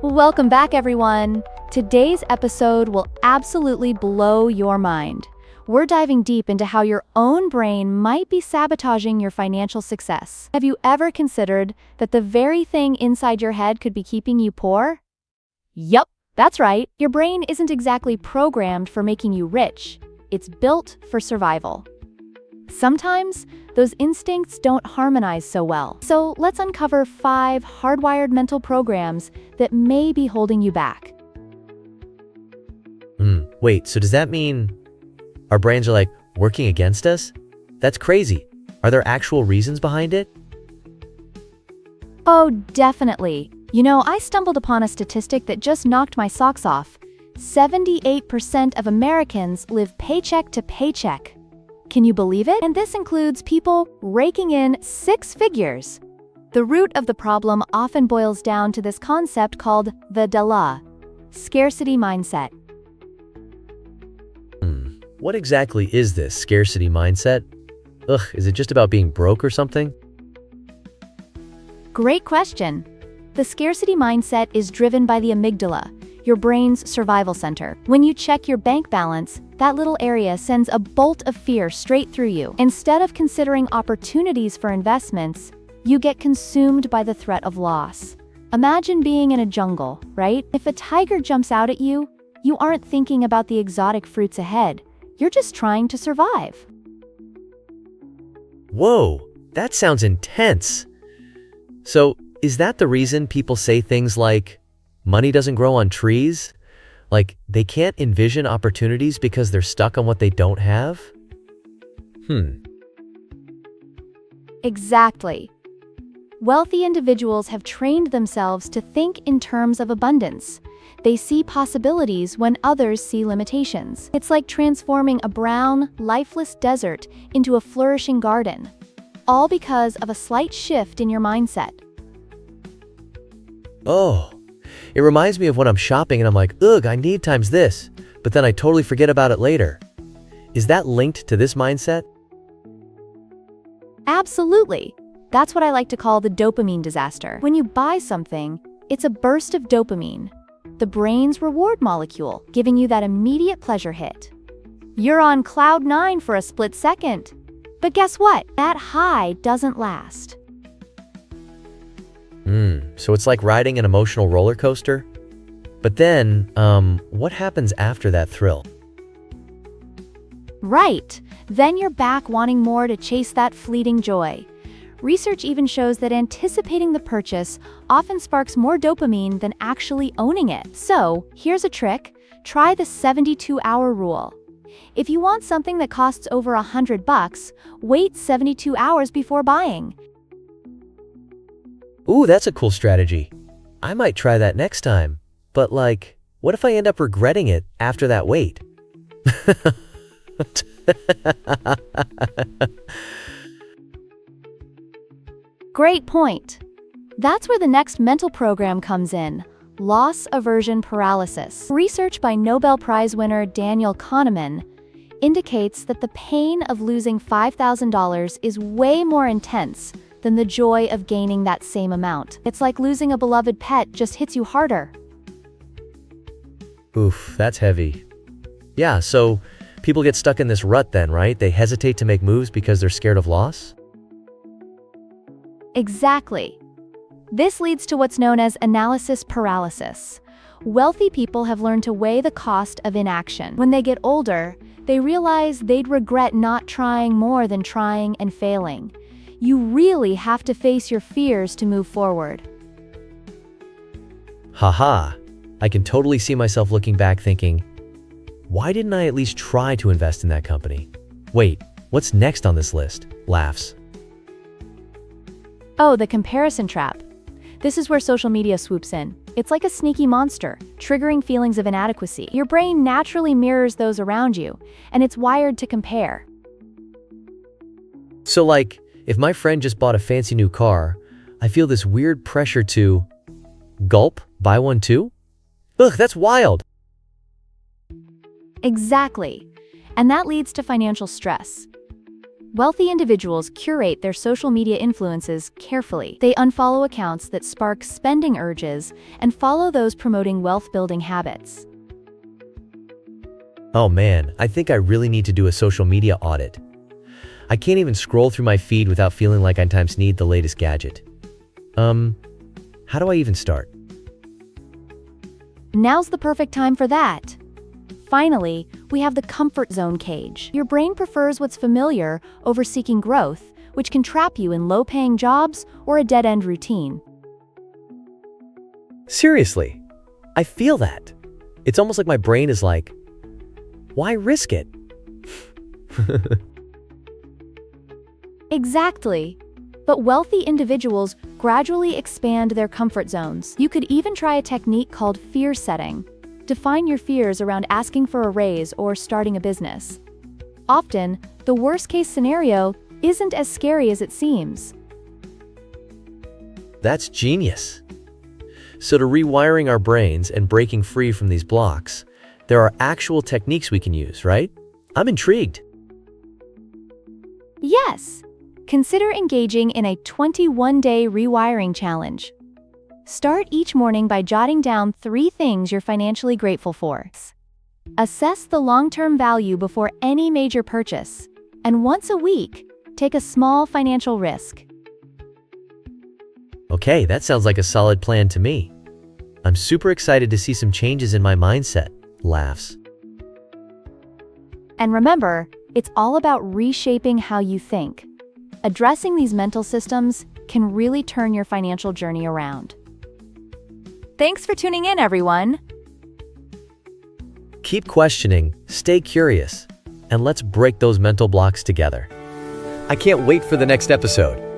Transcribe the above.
Welcome back, everyone. Today's episode will absolutely blow your mind. We're diving deep into how your own brain might be sabotaging your financial success. Have you ever considered that the very thing inside your head could be keeping you poor? Yup, that's right. Your brain isn't exactly programmed for making you rich. It's built for survival. Sometimes, those instincts don't harmonize so well. So let's uncover 5 hardwired mental programs that may be holding you back. Wait, so does that mean our brains are like working against us? That's crazy. Are there actual reasons behind it? Oh, definitely. I stumbled upon a statistic that just knocked my socks off. 78% of Americans live paycheck to paycheck. Can you believe it? And this includes people raking in 6 figures. The root of the problem often boils down to this concept called the DALA, scarcity mindset. What exactly is this scarcity mindset? Is it just about being broke or something? Great question. The scarcity mindset is driven by the amygdala, your brain's survival center. When you check your bank balance, that little area sends a bolt of fear straight through you. Instead of considering opportunities for investments, you get consumed by the threat of loss. Imagine being in a jungle, right? If a tiger jumps out at you, you aren't thinking about the exotic fruits ahead. You're just trying to survive. Whoa, that sounds intense. So, is that the reason people say things like, money doesn't grow on trees? Like, they can't envision opportunities because they're stuck on what they don't have? Exactly. Wealthy individuals have trained themselves to think in terms of abundance. They see possibilities when others see limitations. It's like transforming a brown, lifeless desert into a flourishing garden, all because of a slight shift in your mindset. Oh, it reminds me of when I'm shopping and I'm like, ugh, I need times this, but then I totally forget about it later. Is that linked to this mindset? Absolutely. That's what I like to call the dopamine disaster. When you buy something, it's a burst of dopamine, the brain's reward molecule, giving you that immediate pleasure hit. You're on cloud 9 for a split second. But guess what? That high doesn't last. So it's like riding an emotional roller coaster? But then, what happens after that thrill? Right. Then you're back wanting more to chase that fleeting joy. Research even shows that anticipating the purchase often sparks more dopamine than actually owning it. So, here's a trick. Try the 72-hour rule. If you want something that costs over $100, wait 72 hours before buying. Ooh, that's a cool strategy. I might try that next time. But what if I end up regretting it after that wait? Great point. That's where the next mental program comes in, loss aversion paralysis. Research by Nobel Prize winner Daniel Kahneman indicates that the pain of losing $5,000 is way more intense than the joy of gaining that same amount. It's like losing a beloved pet just hits you harder. Oof, that's heavy. Yeah, so people get stuck in this rut then, right? They hesitate to make moves because they're scared of loss? Exactly. This leads to what's known as analysis paralysis. Wealthy people have learned to weigh the cost of inaction. When they get older, they realize they'd regret not trying more than trying and failing. You really have to face your fears to move forward. Haha, I can totally see myself looking back thinking, why didn't I at least try to invest in that company? Wait, what's next on this list? Laughs. Oh, the comparison trap. This is where social media swoops in. It's like a sneaky monster, triggering feelings of inadequacy. Your brain naturally mirrors those around you, and it's wired to compare. So if my friend just bought a fancy new car, I feel this weird pressure to, gulp, buy one too? Ugh, that's wild. Exactly. And that leads to financial stress. Wealthy individuals curate their social media influences carefully. They unfollow accounts that spark spending urges and follow those promoting wealth-building habits. Oh man, I think I really need to do a social media audit. I can't even scroll through my feed without feeling like I need the latest gadget. How do I even start? Now's the perfect time for that. Finally, we have the comfort zone cage. Your brain prefers what's familiar over seeking growth, which can trap you in low-paying jobs or a dead-end routine. Seriously, I feel that. It's almost like my brain is like, why risk it? Exactly. But wealthy individuals gradually expand their comfort zones. You could even try a technique called fear setting. Define your fears around asking for a raise or starting a business. Often, the worst-case scenario isn't as scary as it seems. That's genius. So to rewiring our brains and breaking free from these blocks, there are actual techniques we can use, right? I'm intrigued. Yes. Consider engaging in a 21-day rewiring challenge. Start each morning by jotting down 3 things you're financially grateful for. Assess the long-term value before any major purchase. And once a week, take a small financial risk. Okay, that sounds like a solid plan to me. I'm super excited to see some changes in my mindset. Laughs. And remember, it's all about reshaping how you think. Addressing these mental systems can really turn your financial journey around. Thanks for tuning in, everyone. Keep questioning, stay curious, and let's break those mental blocks together. I can't wait for the next episode.